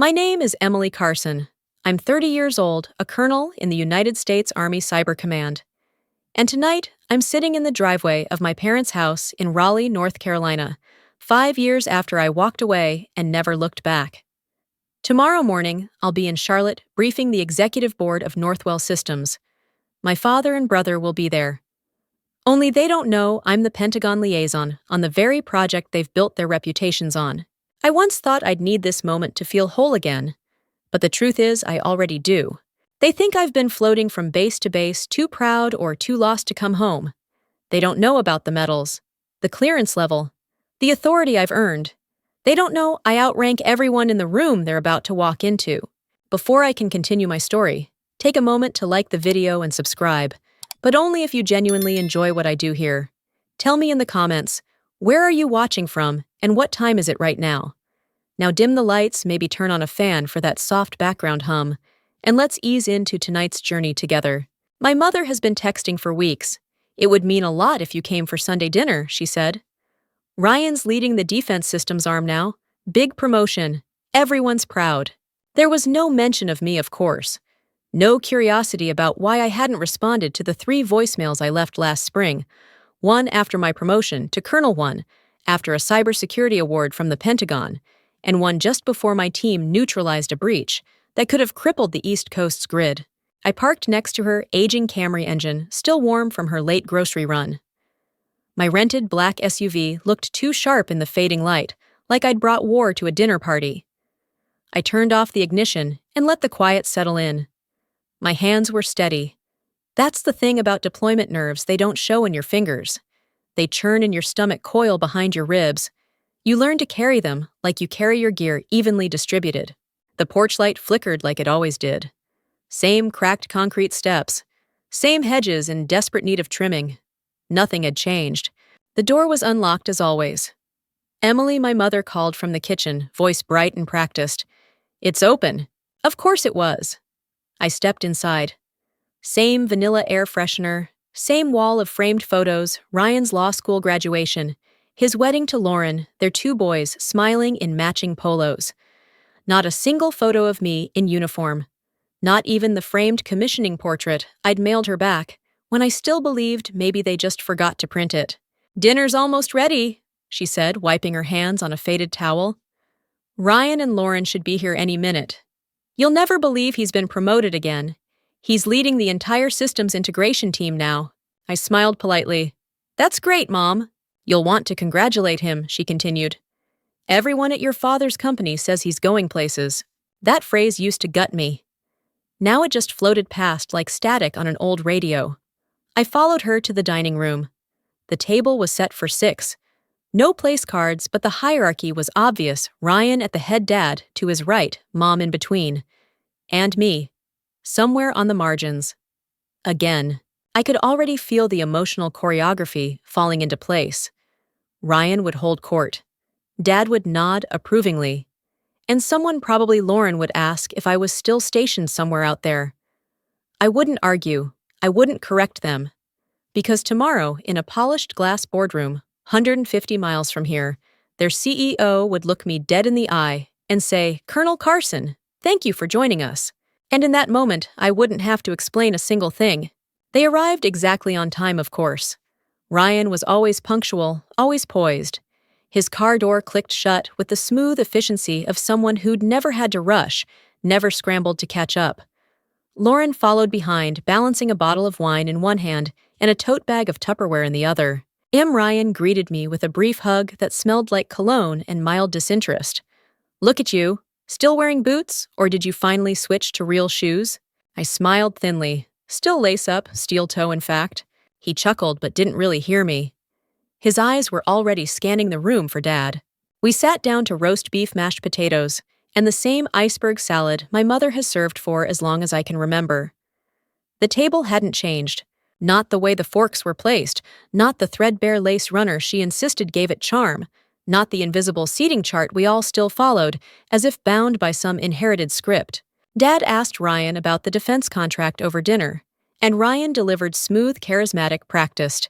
My name is Emily Carson. I'm 30 years old, a colonel in the United States Army Cyber Command. And tonight, I'm sitting in the driveway of my parents' house in Raleigh, North Carolina, 5 years after I walked away and never looked back. Tomorrow morning, I'll be in Charlotte briefing the executive board of Northwell Systems. My father and brother will be there. Only they don't know I'm the Pentagon liaison on the very project they've built their reputations on. I once thought I'd need this moment to feel whole again, but the truth is I already do. They think I've been floating from base to base, too proud or too lost to come home. They don't know about the medals, the clearance level, the authority I've earned. They don't know I outrank everyone in the room they're about to walk into. Before I can continue my story, take a moment to like the video and subscribe, but only if you genuinely enjoy what I do here. Tell me in the comments, where are you watching from and what time is it right now? Now dim the lights, maybe turn on a fan for that soft background hum, and let's ease into tonight's journey together. My mother has been texting for weeks. It would mean a lot if you came for Sunday dinner, she said. Ryan's leading the defense systems arm now. Big promotion. Everyone's proud. There was no mention of me, of course. No curiosity about why I hadn't responded to the 3 voicemails I left last spring. One after my promotion to Colonel 1, after a cybersecurity award from the Pentagon, and one just before my team neutralized a breach that could have crippled the East Coast's grid. I parked next to her aging Camry engine, still warm from her late grocery run. My rented black SUV looked too sharp in the fading light, like I'd brought war to a dinner party. I turned off the ignition and let the quiet settle in. My hands were steady. That's the thing about deployment nerves, they don't show in your fingers. They churn in your stomach coil behind your ribs. You learn to carry them like you carry your gear evenly distributed. The porch light flickered like it always did. Same cracked concrete steps. Same hedges in desperate need of trimming. Nothing had changed. The door was unlocked as always. Emily, my mother, called from the kitchen, voice bright and practiced. "It's open." Of course it was. I stepped inside. Same vanilla air freshener, same wall of framed photos, Ryan's law school graduation, his wedding to Lauren, their 2 boys smiling in matching polos. Not a single photo of me in uniform. Not even the framed commissioning portrait I'd mailed her back, when I still believed maybe they just forgot to print it. "Dinner's almost ready," she said, wiping her hands on a faded towel. "Ryan and Lauren should be here any minute. You'll never believe he's been promoted again. He's leading the entire systems integration team now." I smiled politely. "That's great, Mom." "You'll want to congratulate him," she continued. "Everyone at your father's company says he's going places." That phrase used to gut me. Now it just floated past like static on an old radio. I followed her to the dining room. The table was set for 6. No place cards, but the hierarchy was obvious. Ryan at the head, Dad to his right, Mom in between. And me, somewhere on the margins. Again, I could already feel the emotional choreography falling into place. Ryan would hold court. Dad would nod approvingly. And someone, probably Lauren, would ask if I was still stationed somewhere out there. I wouldn't argue. I wouldn't correct them. Because tomorrow, in a polished glass boardroom, 150 miles from here, their CEO would look me dead in the eye and say, "Colonel Carson, thank you for joining us." And in that moment, I wouldn't have to explain a single thing. They arrived exactly on time, of course. Ryan was always punctual, always poised. His car door clicked shut with the smooth efficiency of someone who'd never had to rush, never scrambled to catch up. Lauren followed behind, balancing a bottle of wine in one hand and a tote bag of Tupperware in the other. Ryan greeted me with a brief hug that smelled like cologne and mild disinterest. "Look at you. Still wearing boots, or did you finally switch to real shoes?" I smiled thinly. Still lace up, steel toe in fact. He chuckled but didn't really hear me. His eyes were already scanning the room for Dad. We sat down to roast beef, mashed potatoes, and the same iceberg salad my mother has served for as long as I can remember. The table hadn't changed. Not the way the forks were placed, not the threadbare lace runner she insisted gave it charm, not the invisible seating chart we all still followed, as if bound by some inherited script. Dad asked Ryan about the defense contract over dinner, and Ryan delivered smooth, charismatic, practiced.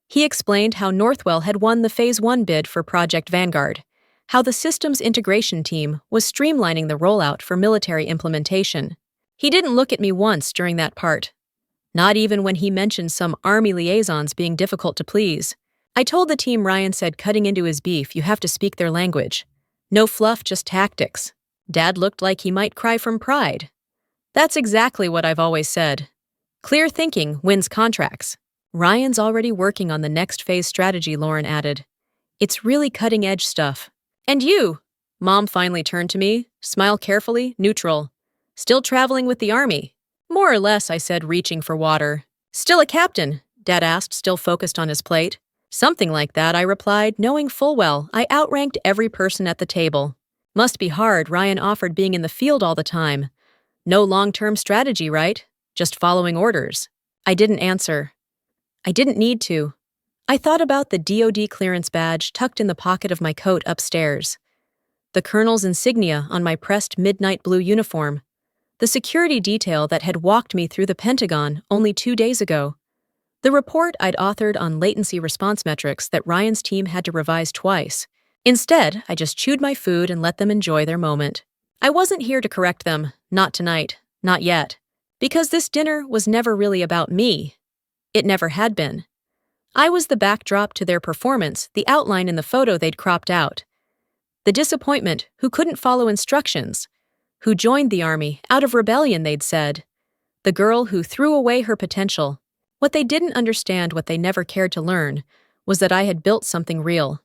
He explained how Northwell had won the Phase 1 bid for Project Vanguard, how the systems integration team was streamlining the rollout for military implementation. He didn't look at me once during that part, not even when he mentioned some Army liaisons being difficult to please. I told the team Ryan said cutting into his beef, you have to speak their language. No fluff, just tactics. Dad looked like he might cry from pride. That's exactly what I've always said. Clear thinking wins contracts. Ryan's already working on the next phase strategy, Lauren added. It's really cutting-edge stuff. And you? Mom finally turned to me, smile carefully, neutral. Still traveling with the Army? More or less, I said, reaching for water. Still a captain? Dad asked, still focused on his plate. Something like that, I replied, knowing full well I outranked every person at the table. Must be hard, Ryan offered, being in the field all the time. No long-term strategy, right? Just following orders. I didn't answer. I didn't need to. I thought about the DoD clearance badge tucked in the pocket of my coat upstairs, the colonel's insignia on my pressed midnight blue uniform, the security detail that had walked me through the Pentagon only 2 days ago, the report I'd authored on latency response metrics that Ryan's team had to revise twice. Instead, I just chewed my food and let them enjoy their moment. I wasn't here to correct them, not tonight, not yet, because this dinner was never really about me. It never had been. I was the backdrop to their performance, the outline in the photo they'd cropped out. The disappointment who couldn't follow instructions, who joined the Army out of rebellion, they'd said. The girl who threw away her potential. What they didn't understand, what they never cared to learn, was that I had built something real.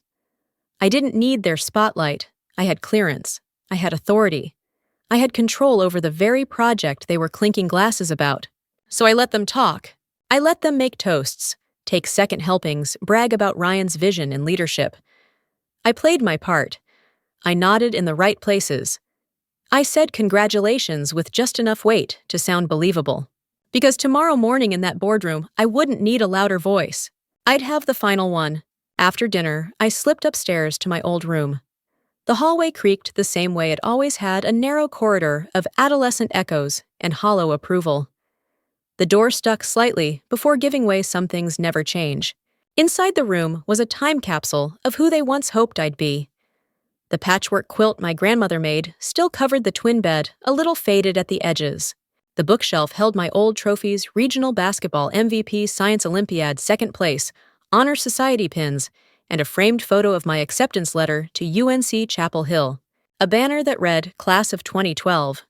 I didn't need their spotlight. I had clearance. I had authority. I had control over the very project they were clinking glasses about. So I let them talk. I let them make toasts, take second helpings, brag about Ryan's vision and leadership. I played my part. I nodded in the right places. I said congratulations with just enough weight to sound believable. Because tomorrow morning in that boardroom, I wouldn't need a louder voice. I'd have the final one. After dinner, I slipped upstairs to my old room. The hallway creaked the same way it always had, a narrow corridor of adolescent echoes and hollow approval. The door stuck slightly before giving way. Some things never change. Inside the room was a time capsule of who they once hoped I'd be. The patchwork quilt my grandmother made still covered the twin bed, a little faded at the edges. The bookshelf held my old trophies, regional basketball MVP, science Olympiad, second place, honor society pins, and a framed photo of my acceptance letter to UNC Chapel Hill. A banner that read, Class of 2012.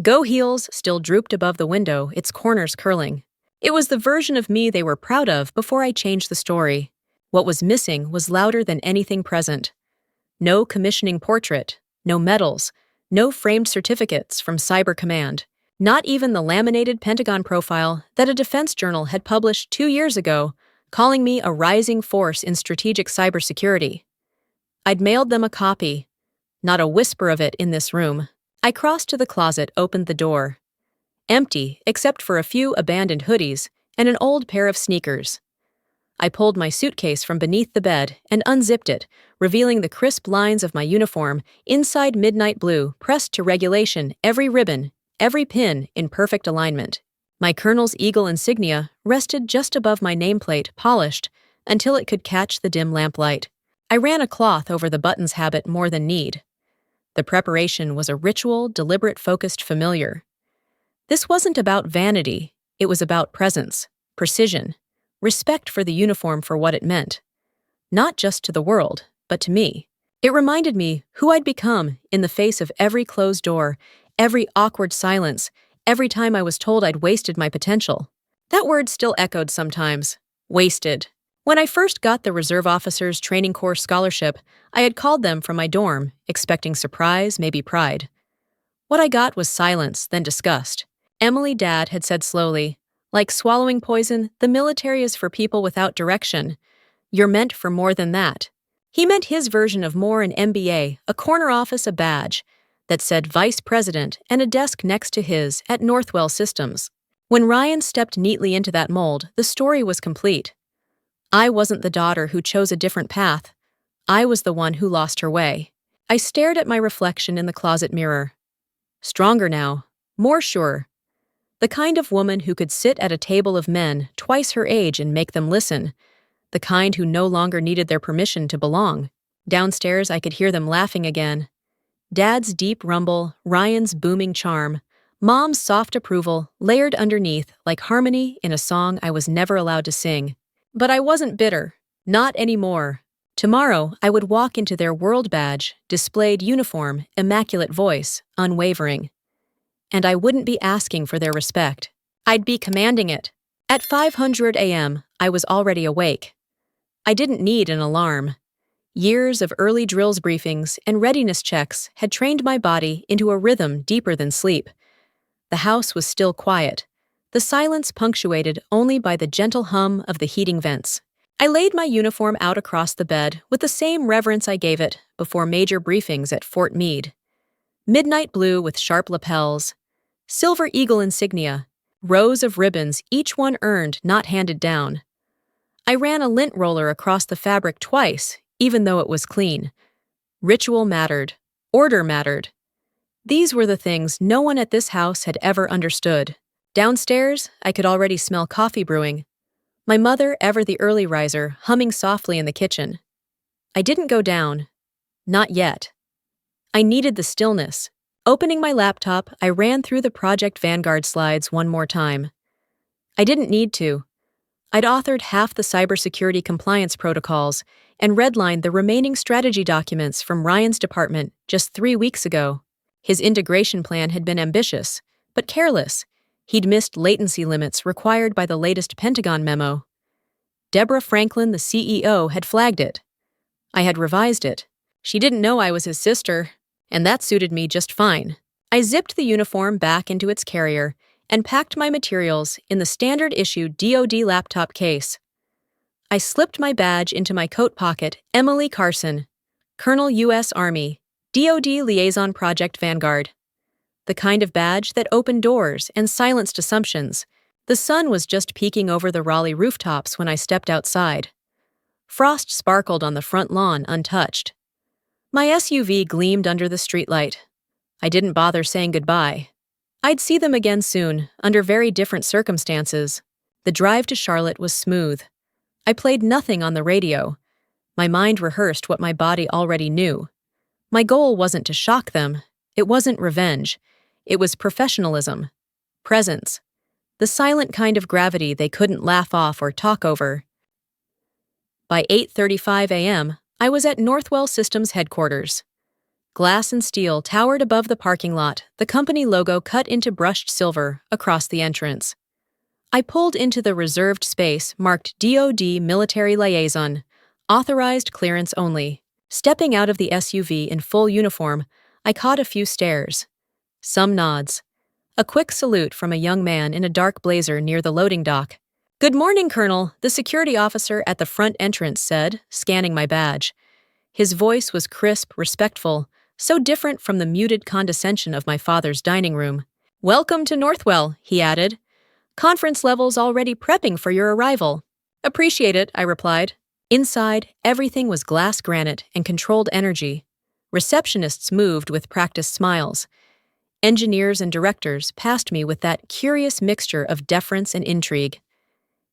Go Heels still drooped above the window, its corners curling. It was the version of me they were proud of before I changed the story. What was missing was louder than anything present. No commissioning portrait, no medals, no framed certificates from Cyber Command, not even the laminated Pentagon profile that a defense journal had published 2 years ago, calling me a rising force in strategic cybersecurity. I'd mailed them a copy. Not a whisper of it in this room. I crossed to the closet, opened the door. Empty, except for a few abandoned hoodies and an old pair of sneakers. I pulled my suitcase from beneath the bed and unzipped it, revealing the crisp lines of my uniform, inside midnight blue, pressed to regulation, every ribbon, every pin in perfect alignment. My colonel's eagle insignia rested just above my nameplate, polished, until it could catch the dim lamplight. I ran a cloth over the buttons, habit more than need. The preparation was a ritual, deliberate, focused, familiar. This wasn't about vanity. It was about presence, precision, respect for the uniform for what it meant. Not just to the world, but to me. It reminded me who I'd become in the face of every closed door, every awkward silence, every time I was told I'd wasted my potential. That word still echoed sometimes. Wasted. When I first got the Reserve Officers Training Corps scholarship, I had called them from my dorm, expecting surprise, maybe pride. What I got was silence, then disgust. Emily, Dad, had said slowly, like swallowing poison, the military is for people without direction. You're meant for more than that. He meant his version of more, an MBA, a corner office, a badge that said Vice President and a desk next to his at Northwell Systems. When Ryan stepped neatly into that mold, the story was complete. I wasn't the daughter who chose a different path. I was the one who lost her way. I stared at my reflection in the closet mirror. Stronger now, more sure. The kind of woman who could sit at a table of men twice her age and make them listen. The kind who no longer needed their permission to belong. Downstairs, I could hear them laughing again. Dad's deep rumble, Ryan's booming charm, Mom's soft approval layered underneath like harmony in a song I was never allowed to sing. But I wasn't bitter. Not anymore. Tomorrow, I would walk into their world badge, displayed uniform, immaculate voice, unwavering. And I wouldn't be asking for their respect. I'd be commanding it. At 500 a.m., I was already awake. I didn't need an alarm. Years of early drills briefings and readiness checks had trained my body into a rhythm deeper than sleep. The house was still quiet, the silence punctuated only by the gentle hum of the heating vents. I laid my uniform out across the bed with the same reverence I gave it before major briefings at Fort Meade. Midnight blue with sharp lapels, silver eagle insignia, rows of ribbons, each one earned, not handed down. I ran a lint roller across the fabric twice, even though it was clean. Ritual mattered. Order mattered. These were the things no one at this house had ever understood. Downstairs, I could already smell coffee brewing. My mother, ever the early riser, humming softly in the kitchen. I didn't go down. Not yet. I needed the stillness. Opening my laptop, I ran through the Project Vanguard slides one more time. I didn't need to. I'd authored half the cybersecurity compliance protocols and redlined the remaining strategy documents from Ryan's department just 3 weeks ago. His integration plan had been ambitious, but careless. He'd missed latency limits required by the latest Pentagon memo. Deborah Franklin, the CEO, had flagged it. I had revised it. She didn't know I was his sister, and that suited me just fine. I zipped the uniform back into its carrier and packed my materials in the standard-issue DoD laptop case. I slipped my badge into my coat pocket, Emily Carson, Colonel U.S. Army, DoD Liaison Project Vanguard. The kind of badge that opened doors and silenced assumptions. The sun was just peeking over the Raleigh rooftops when I stepped outside. Frost sparkled on the front lawn untouched. My SUV gleamed under the streetlight. I didn't bother saying goodbye. I'd see them again soon, under very different circumstances. The drive to Charlotte was smooth. I played nothing on the radio. My mind rehearsed what my body already knew. My goal wasn't to shock them. It wasn't revenge. It was professionalism. Presence. The silent kind of gravity they couldn't laugh off or talk over. By 8:35 a.m., I was at Northwell Systems headquarters. Glass and steel towered above the parking lot, the company logo cut into brushed silver across the entrance. I pulled into the reserved space marked DoD Military Liaison, authorized clearance only. Stepping out of the SUV in full uniform, I caught a few stares. Some nods. A quick salute from a young man in a dark blazer near the loading dock. "Good morning, Colonel," the security officer at the front entrance said, scanning my badge. His voice was crisp, respectful, so different from the muted condescension of my father's dining room. "Welcome to Northwell," he added. "Conference levels already prepping for your arrival." "Appreciate it," I replied. Inside, everything was glass granite and controlled energy. Receptionists moved with practiced smiles. Engineers and directors passed me with that curious mixture of deference and intrigue.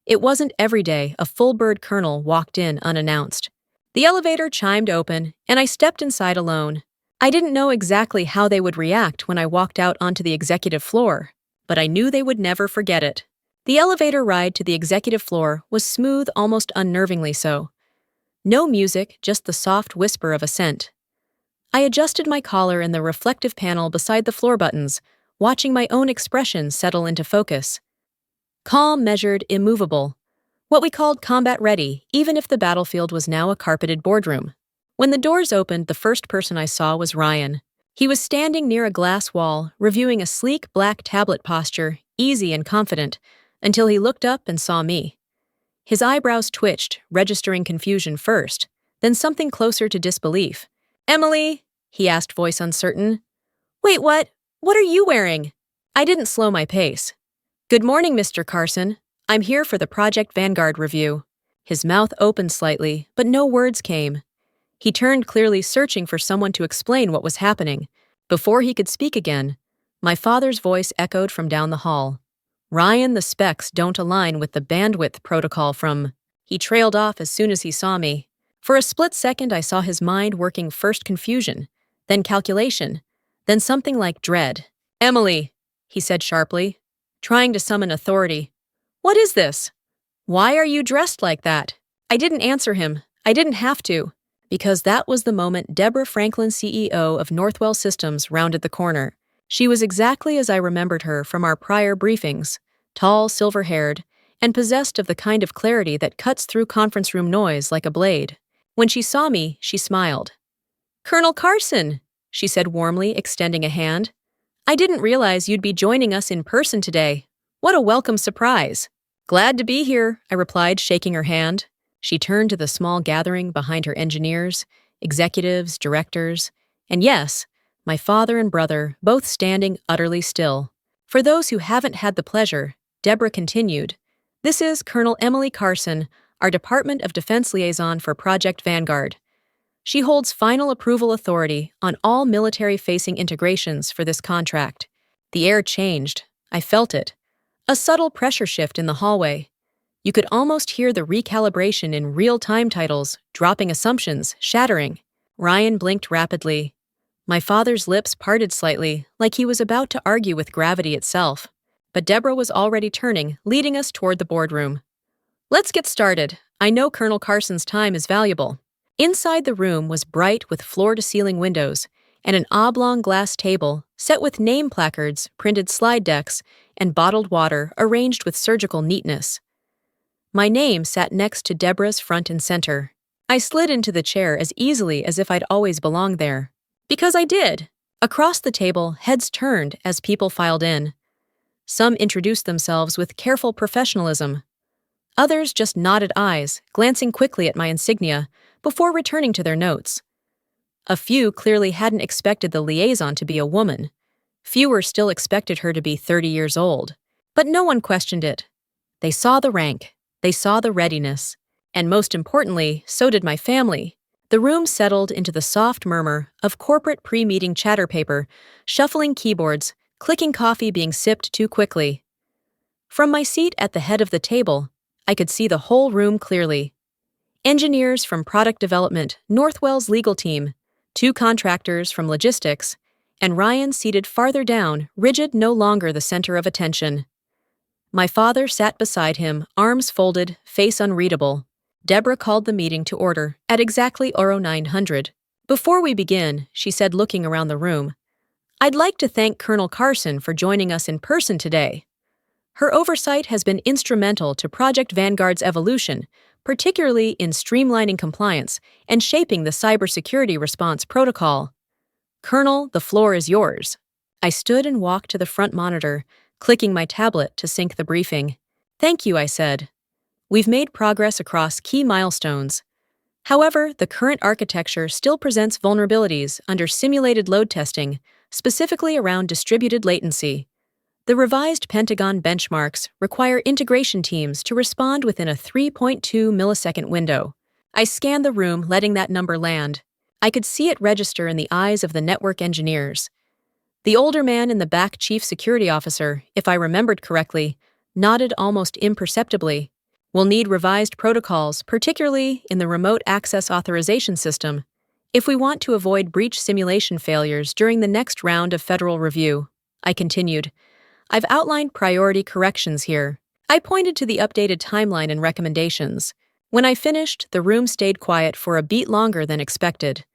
It wasn't every day a full-bird colonel walked in unannounced. The elevator chimed open, and I stepped inside alone. I didn't know exactly how they would react when I walked out onto the executive floor, but I knew they would never forget it. The elevator ride to the executive floor was smooth, almost unnervingly so. No music, just the soft whisper of ascent. I adjusted my collar in the reflective panel beside the floor buttons, watching my own expression settle into focus. Calm, measured, immovable. What we called combat-ready, even if the battlefield was now a carpeted boardroom. When the doors opened, the first person I saw was Ryan. He was standing near a glass wall, reviewing a sleek black tablet posture, easy and confident, until he looked up and saw me. His eyebrows twitched, registering confusion first, then something closer to disbelief. "Emily?" he asked, voice uncertain. "Wait, what? What are you wearing?" I didn't slow my pace. "Good morning, Mr. Carson. I'm here for the Project Vanguard review." His mouth opened slightly, but no words came. He turned, clearly searching for someone to explain what was happening. Before he could speak again, my father's voice echoed from down the hall. "Ryan, the specs don't align with the bandwidth protocol from..." He trailed off as soon as he saw me. For a split second, I saw his mind working first confusion, then calculation, then something like dread. "Emily," he said sharply, trying to summon authority. "What is this? Why are you dressed like that?" I didn't answer him. I didn't have to, because that was the moment Deborah Franklin, CEO of Northwell Systems, rounded the corner. She was exactly as I remembered her from our prior briefings, tall, silver-haired, and possessed of the kind of clarity that cuts through conference room noise like a blade. When she saw me, she smiled. "Colonel Carson," she said warmly, extending a hand. "I didn't realize you'd be joining us in person today. What a welcome surprise." "Glad to be here," I replied, shaking her hand. She turned to the small gathering behind her engineers, executives, directors, and yes, my father and brother, both standing utterly still. "For those who haven't had the pleasure," Deborah continued, "this is Colonel Emily Carson, our Department of Defense liaison for Project Vanguard. She holds final approval authority on all military-facing integrations for this contract." The air changed. I felt it. A subtle pressure shift in the hallway. You could almost hear the recalibration in real-time titles, dropping assumptions, shattering. Ryan blinked rapidly. My father's lips parted slightly, like he was about to argue with gravity itself. But Deborah was already turning, leading us toward the boardroom. "Let's get started. I know Colonel Carson's time is valuable." Inside the room was bright with floor-to-ceiling windows and an oblong glass table set with name placards, printed slide decks, and bottled water arranged with surgical neatness. My name sat next to Deborah's front and center. I slid into the chair as easily as if I'd always belonged there. Because I did. Across the table, heads turned as people filed in. Some introduced themselves with careful professionalism. Others just nodded eyes, glancing quickly at my insignia before returning to their notes. A few clearly hadn't expected the liaison to be a woman. Fewer still expected her to be 30 years old. But no one questioned it. They saw the rank. They saw the readiness. And most importantly, so did my family. The room settled into the soft murmur of corporate pre-meeting chatter paper, shuffling keyboards, clicking coffee being sipped too quickly. From my seat at the head of the table, I could see the whole room clearly. Engineers from product development, Northwell's legal team, 2 contractors from logistics, and Ryan seated farther down, rigid, no longer the center of attention. My father sat beside him, arms folded, face unreadable. Deborah called the meeting to order at exactly 0900. "Before we begin," she said, looking around the room, "I'd like to thank Colonel Carson for joining us in person today. Her oversight has been instrumental to Project Vanguard's evolution, particularly in streamlining compliance and shaping the cybersecurity response protocol. Colonel, the floor is yours." I stood and walked to the front monitor, clicking my tablet to sync the briefing. "Thank you," I said. "We've made progress across key milestones. However, the current architecture still presents vulnerabilities under simulated load testing, specifically around distributed latency. The revised Pentagon benchmarks require integration teams to respond within a 3.2 millisecond window." I scanned the room, letting that number land. I could see it register in the eyes of the network engineers. The older man in the back, chief security officer, if I remembered correctly, nodded almost imperceptibly. "We'll need revised protocols, particularly in the remote access authorization system, if we want to avoid breach simulation failures during the next round of federal review," I continued. "I've outlined priority corrections here." I pointed to the updated timeline and recommendations. When I finished, the room stayed quiet for a beat longer than expected.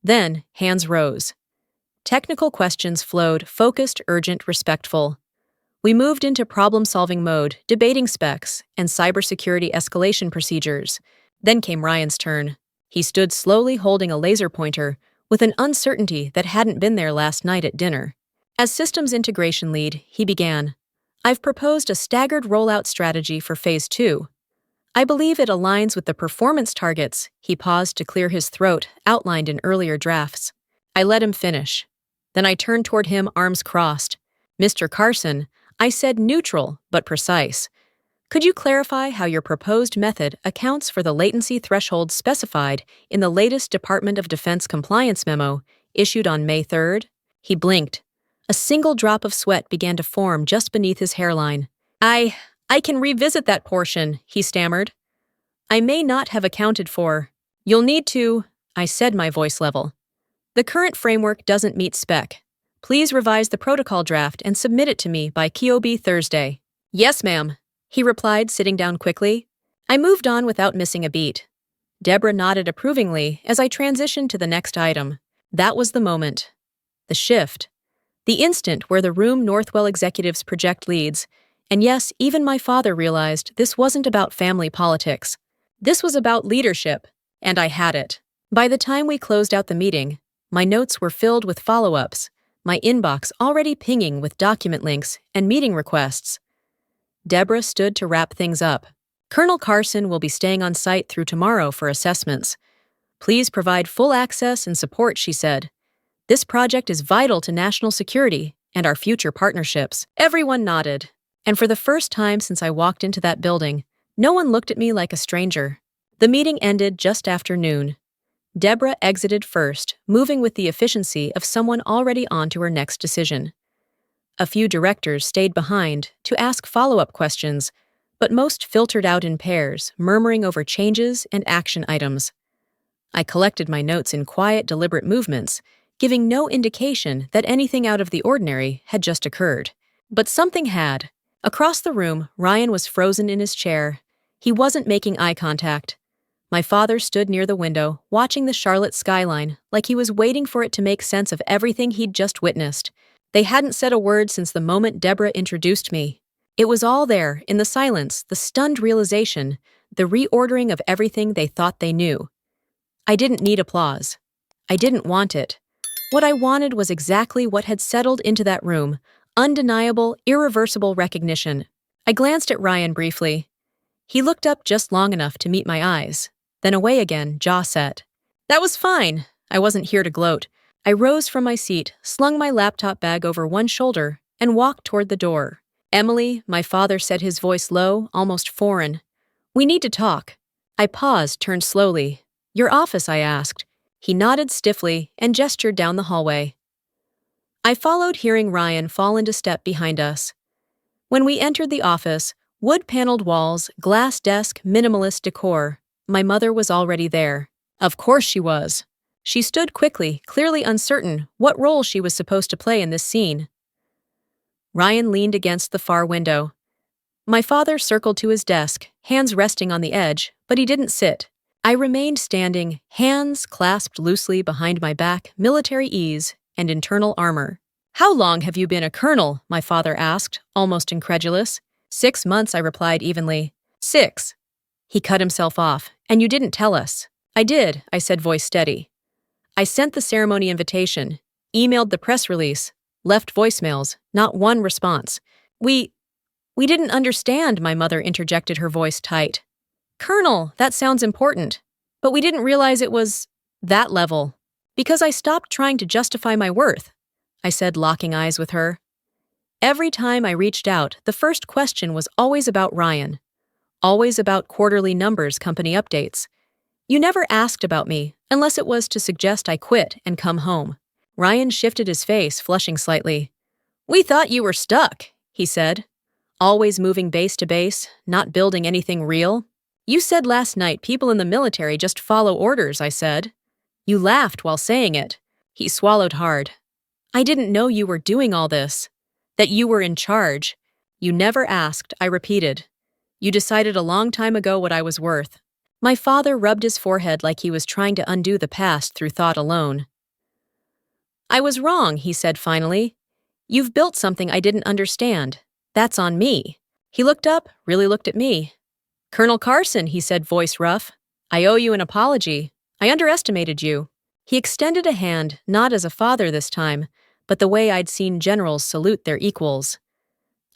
Then, hands rose. Technical questions flowed, focused, urgent, respectful. We moved into problem-solving mode, debating specs, and cybersecurity escalation procedures. Then came Ryan's turn. He stood slowly holding a laser pointer, with an uncertainty that hadn't been there last night at dinner. As systems integration lead, he began. "I've proposed a staggered rollout strategy for Phase 2. I believe it aligns with the performance targets," he paused to clear his throat, outlined in earlier drafts. I let him finish. Then I turned toward him, arms crossed. "Mr. Carson," I said, neutral but precise, "could you clarify how your proposed method accounts for the latency threshold specified in the latest Department of Defense compliance memo issued on May 3rd? He blinked. A single drop of sweat began to form just beneath his hairline. I can revisit that portion," he stammered. "I may not have accounted for." You'll need to, I said, my voice level. The current framework doesn't meet spec. Please revise the protocol draft and submit it to me by KOB Thursday. Yes, ma'am, he replied, sitting down quickly. I moved on without missing a beat. Deborah nodded approvingly as I transitioned to the next item. That was the moment. The shift. The instant where the room Northwell executives project leads. And yes, even my father realized this wasn't about family politics. This was about leadership, and I had it. By the time we closed out the meeting, my notes were filled with follow-ups, my inbox already pinging with document links and meeting requests. Deborah stood to wrap things up. Colonel Carson will be staying on site through tomorrow for assessments. Please provide full access and support, she said. This project is vital to national security and our future partnerships. Everyone nodded, and for the first time since I walked into that building, no one looked at me like a stranger. The meeting ended just after noon. Deborah exited first, moving with the efficiency of someone already on to her next decision. A few directors stayed behind to ask follow-up questions, but most filtered out in pairs, murmuring over changes and action items. I collected my notes in quiet, deliberate movements, giving no indication that anything out of the ordinary had just occurred. But something had. Across the room, Ryan was frozen in his chair. He wasn't making eye contact. My father stood near the window, watching the Charlotte skyline like he was waiting for it to make sense of everything he'd just witnessed. They hadn't said a word since the moment Deborah introduced me. It was all there, in the silence, the stunned realization, the reordering of everything they thought they knew. I didn't need applause. I didn't want it. What I wanted was exactly what had settled into that room, undeniable, irreversible recognition. I glanced at Ryan briefly. He looked up just long enough to meet my eyes, then away again, jaw set. That was fine. I wasn't here to gloat. I rose from my seat, slung my laptop bag over one shoulder, and walked toward the door. Emily, my father said, his voice low, almost foreign. We need to talk. I paused, turned slowly. Your office, I asked. He nodded stiffly and gestured down the hallway. I followed, hearing Ryan fall into step behind us. When we entered the office, wood-paneled walls, glass desk, minimalist decor. My mother was already there. Of course she was. She stood quickly, clearly uncertain what role she was supposed to play in this scene. Ryan leaned against the far window. My father circled to his desk, hands resting on the edge, but he didn't sit. I remained standing, hands clasped loosely behind my back, military ease and internal armor. How long have you been a colonel? My father asked, almost incredulous. 6 months, I replied evenly. 6. He cut himself off. And you didn't tell us. I did, I said, voice steady. I sent the ceremony invitation, emailed the press release, left voicemails, not one response. We didn't understand, my mother interjected, her voice tight. Colonel, that sounds important, but we didn't realize it was that level. Because I stopped trying to justify my worth, I said, locking eyes with her. Every time I reached out, the first question was always about Ryan, always about quarterly numbers, company updates. You never asked about me, unless it was to suggest I quit and come home. Ryan shifted his face, flushing slightly. We thought you were stuck, he said. Always moving base to base, not building anything real. You said last night people in the military just follow orders, I said. You laughed while saying it. He swallowed hard. I didn't know you were doing all this. That you were in charge. You never asked, I repeated. You decided a long time ago what I was worth. My father rubbed his forehead like he was trying to undo the past through thought alone. I was wrong, he said finally. You've built something I didn't understand. That's on me. He looked up, really looked at me. Colonel Carson, he said, voice rough. I owe you an apology. I underestimated you. He extended a hand, not as a father this time, but the way I'd seen generals salute their equals.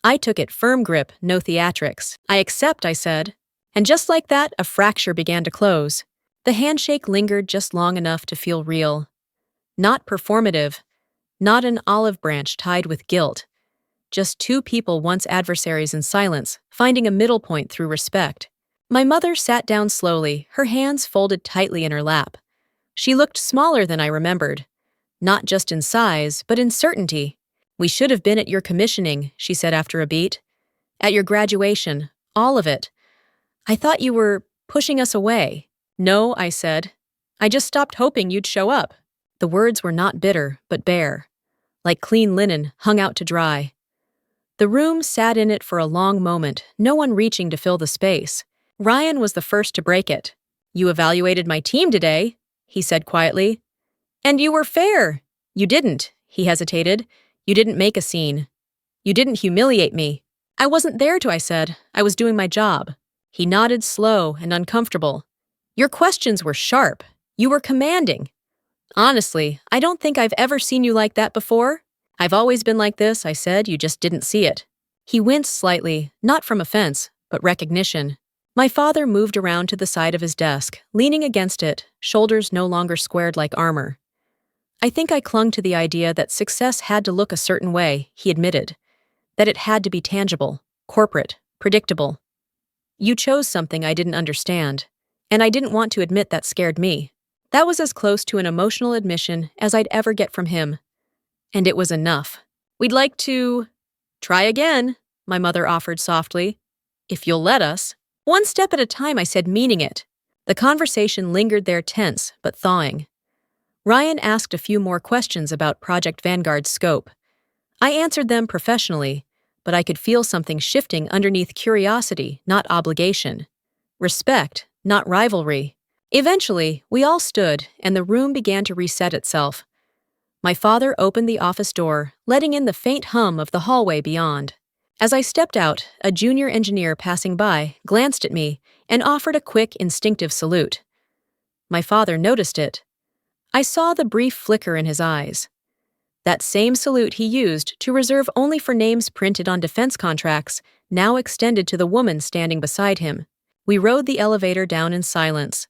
I took it, firm grip, no theatrics. I accept, I said. And just like that, a fracture began to close. The handshake lingered just long enough to feel real. Not performative, not an olive branch tied with guilt. Just two people once adversaries in silence, finding a middle point through respect. My mother sat down slowly, her hands folded tightly in her lap. She looked smaller than I remembered. Not just in size, but in certainty. We should have been at your commissioning, she said after a beat. At your graduation, all of it. I thought you were pushing us away. No, I said. I just stopped hoping you'd show up." The words were not bitter, but bare, like clean linen hung out to dry. The room sat in it for a long moment, no one reaching to fill the space. Ryan was the first to break it. "You evaluated my team today," he said quietly. "And you were fair." "You didn't," he hesitated. "You didn't make a scene. You didn't humiliate me." "I wasn't there to," I said. "I was doing my job." He nodded, slow and uncomfortable. "Your questions were sharp. You were commanding. Honestly, I don't think I've ever seen you like that before." "I've always been like this," I said. "You just didn't see it." He winced slightly, not from offense, but recognition. My father moved around to the side of his desk, leaning against it, shoulders no longer squared like armor. "I think I clung to the idea that success had to look a certain way," he admitted. "That it had to be tangible, corporate, predictable. You chose something I didn't understand, and I didn't want to admit that scared me." That was as close to an emotional admission as I'd ever get from him. And it was enough. "We'd like to try again," my mother offered softly. "If you'll let us." "One step at a time," I said, meaning it. The conversation lingered there, tense but thawing. Ryan asked a few more questions about Project Vanguard's scope. I answered them professionally, but I could feel something shifting underneath curiosity, not obligation. Respect, not rivalry. Eventually, we all stood, and the room began to reset itself. My father opened the office door, letting in the faint hum of the hallway beyond. As I stepped out, a junior engineer passing by glanced at me and offered a quick, instinctive salute. My father noticed it. I saw the brief flicker in his eyes. That same salute he used to reserve only for names printed on defense contracts now extended to the woman standing beside him. We rode the elevator down in silence.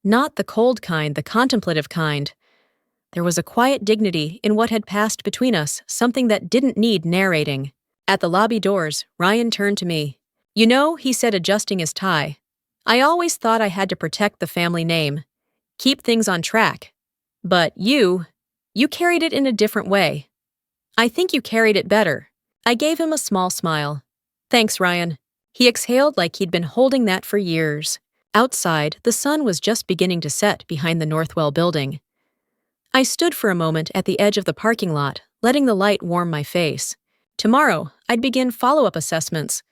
Not the cold kind, the contemplative kind. There was a quiet dignity in what had passed between us, something that didn't need narrating. At the lobby doors, Ryan turned to me. "You know," he said, adjusting his tie, "I always thought I had to protect the family name, keep things on track. But you carried it in a different way. I think you carried it better." I gave him a small smile. "Thanks, Ryan." He exhaled like he'd been holding that for years. Outside, the sun was just beginning to set behind the Northwell building. I stood for a moment at the edge of the parking lot, letting the light warm my face. Tomorrow, I'd begin follow-up assessments.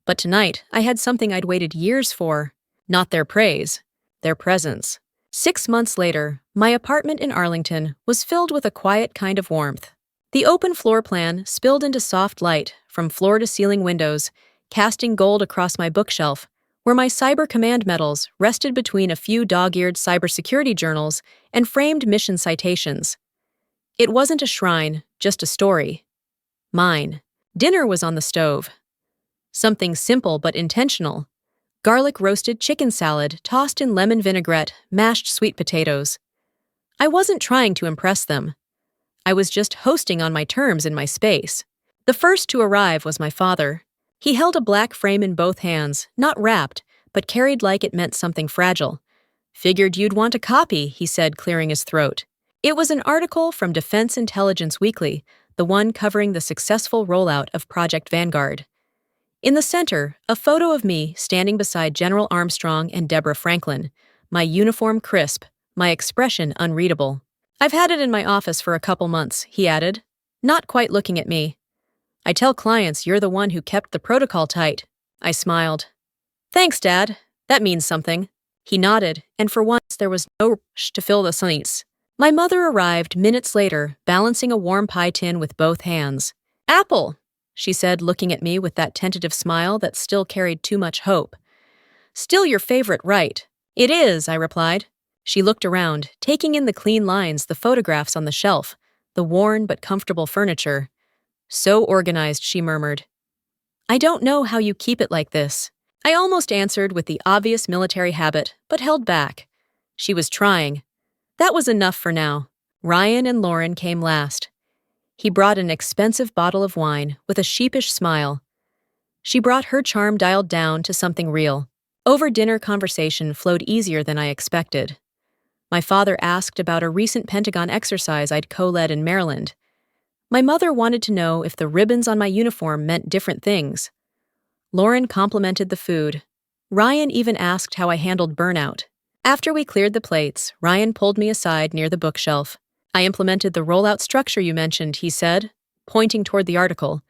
But tonight, I had something I'd waited years for. Not their praise, their presence. 6 months later, my apartment in Arlington was filled with a quiet kind of warmth. The open floor plan spilled into soft light from floor-to-ceiling windows, casting gold across my bookshelf, where my Cyber Command medals rested between a few dog-eared cybersecurity journals and framed mission citations. It wasn't a shrine, just a story. Mine. Dinner was on the stove. Something simple but intentional. Garlic roasted chicken salad tossed in lemon vinaigrette, mashed sweet potatoes. I wasn't trying to impress them. I was just hosting on my terms in my space. The first to arrive was my father. He held a black frame in both hands, not wrapped, but carried like it meant something fragile. "Figured you'd want a copy," he said, clearing his throat. It was an article from Defense Intelligence Weekly, the one covering the successful rollout of Project Vanguard. In the center, a photo of me standing beside General Armstrong and Deborah Franklin, my uniform crisp, my expression unreadable. "I've had it in my office for a couple months," he added, not quite looking at me. "I tell clients you're the one who kept the protocol tight." I smiled. "Thanks, Dad. That means something." He nodded, and for once there was no rush to fill the seats. My mother arrived minutes later, balancing a warm pie tin with both hands. "Apple," she said, looking at me with that tentative smile that still carried too much hope. "Still your favorite, right?" "It is," I replied. She looked around, taking in the clean lines, the photographs on the shelf, the worn but comfortable furniture. "So organized," she murmured. "I don't know how you keep it like this." I almost answered with the obvious military habit, but held back. She was trying. That was enough for now. Ryan and Lauren came last. He brought an expensive bottle of wine with a sheepish smile. She brought her charm dialed down to something real. Over-dinner conversation flowed easier than I expected. My father asked about a recent Pentagon exercise I'd co-led in Maryland. My mother wanted to know if the ribbons on my uniform meant different things. Lauren complimented the food. Ryan even asked how I handled burnout. After we cleared the plates, Ryan pulled me aside near the bookshelf. I implemented the rollout structure you mentioned, he said, pointing toward the article.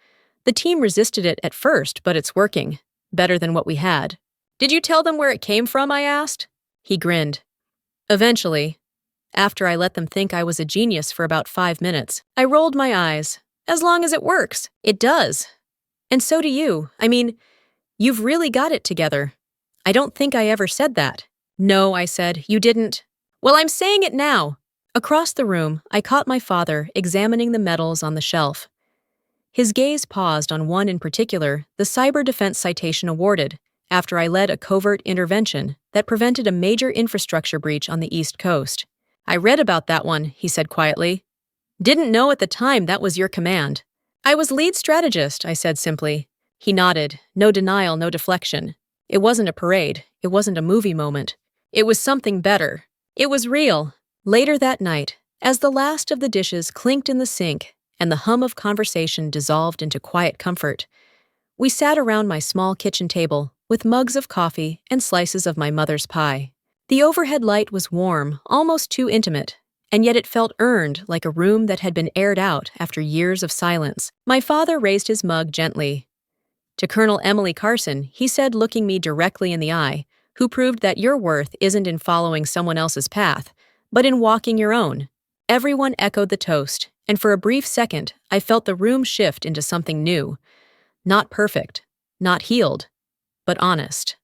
The team resisted it at first, but it's working. Better than what we had. Did you tell them where it came from, I asked? He grinned. Eventually. After I let them think I was a genius for about 5 minutes, I rolled my eyes. As long as it works. It does. And so do you. I mean, you've really got it together. I don't think I ever said that. No, I said, you didn't. Well, I'm saying it now. Across the room, I caught my father examining the medals on the shelf. His gaze paused on one in particular, the Cyber Defense Citation awarded, after I led a covert intervention that prevented a major infrastructure breach on the East Coast. I read about that one, he said quietly. Didn't know at the time that was your command. I was lead strategist, I said simply. He nodded, no denial, no deflection. It wasn't a parade, it wasn't a movie moment. It was something better. It was real. Later that night, as the last of the dishes clinked in the sink and the hum of conversation dissolved into quiet comfort, we sat around my small kitchen table with mugs of coffee and slices of my mother's pie. The overhead light was warm, almost too intimate, and yet it felt earned like a room that had been aired out after years of silence. My father raised his mug gently. To Colonel Emily Carson, he said, looking me directly in the eye, who proved that your worth isn't in following someone else's path, but in walking your own. Everyone echoed the toast, and for a brief second, I felt the room shift into something new. Not perfect, not healed, but honest.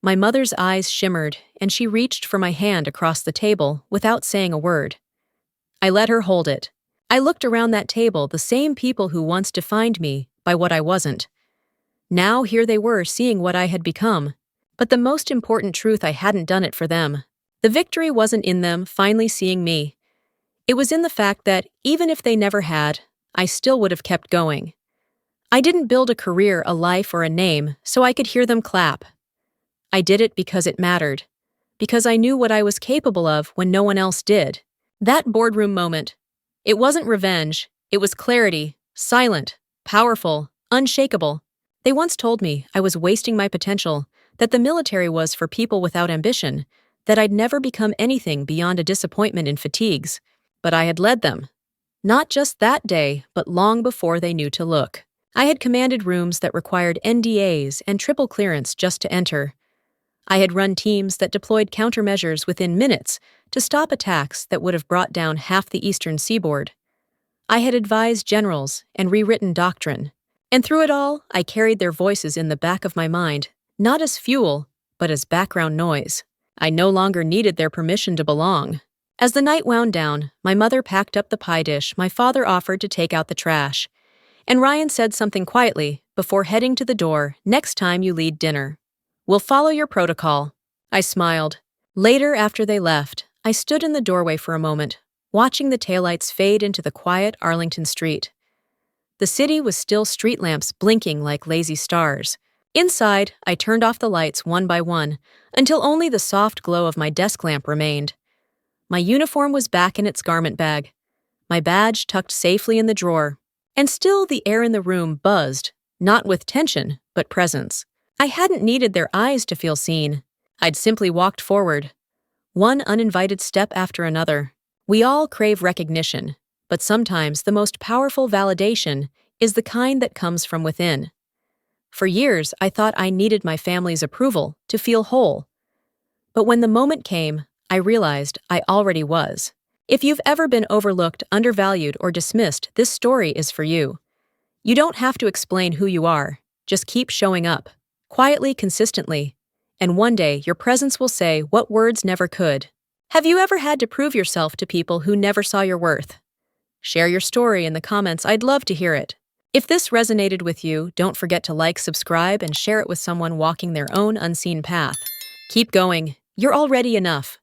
My mother's eyes shimmered, and she reached for my hand across the table without saying a word. I let her hold it. I looked around that table, the same people who once defined me by what I wasn't. Now here they were seeing what I had become. But the most important truth, I hadn't done it for them. The victory wasn't in them finally seeing me. It was in the fact that, even if they never had, I still would have kept going. I didn't build a career, a life, or a name so I could hear them clap. I did it because it mattered. Because I knew what I was capable of when no one else did. That boardroom moment. It wasn't revenge. It was clarity. Silent. Powerful. Unshakable. They once told me I was wasting my potential, that the military was for people without ambition, that I'd never become anything beyond a disappointment in fatigues. But I had led them. Not just that day, but long before they knew to look. I had commanded rooms that required NDAs and triple clearance just to enter. I had run teams that deployed countermeasures within minutes to stop attacks that would have brought down half the eastern seaboard. I had advised generals and rewritten doctrine. And through it all, I carried their voices in the back of my mind, not as fuel, but as background noise. I no longer needed their permission to belong. As the night wound down, my mother packed up the pie dish my father offered to take out the trash. And Ryan said something quietly before heading to the door. Next time you lead dinner, we'll follow your protocol. I smiled. Later, after they left, I stood in the doorway for a moment, watching the taillights fade into the quiet Arlington street. The city was still street lamps blinking like lazy stars. Inside, I turned off the lights one by one, until only the soft glow of my desk lamp remained. My uniform was back in its garment bag, my badge tucked safely in the drawer, and still the air in the room buzzed, not with tension, but presence. I hadn't needed their eyes to feel seen. I'd simply walked forward, one uninvited step after another. We all crave recognition, but sometimes the most powerful validation is the kind that comes from within. For years, I thought I needed my family's approval to feel whole. But when the moment came, I realized I already was. If you've ever been overlooked, undervalued, or dismissed, this story is for you. You don't have to explain who you are. Just keep showing up, quietly, consistently, and one day your presence will say what words never could. Have you ever had to prove yourself to people who never saw your worth? Share your story in the comments. I'd love to hear it. If this resonated with you, don't forget to like, subscribe, and share it with someone walking their own unseen path. Keep going. You're already enough.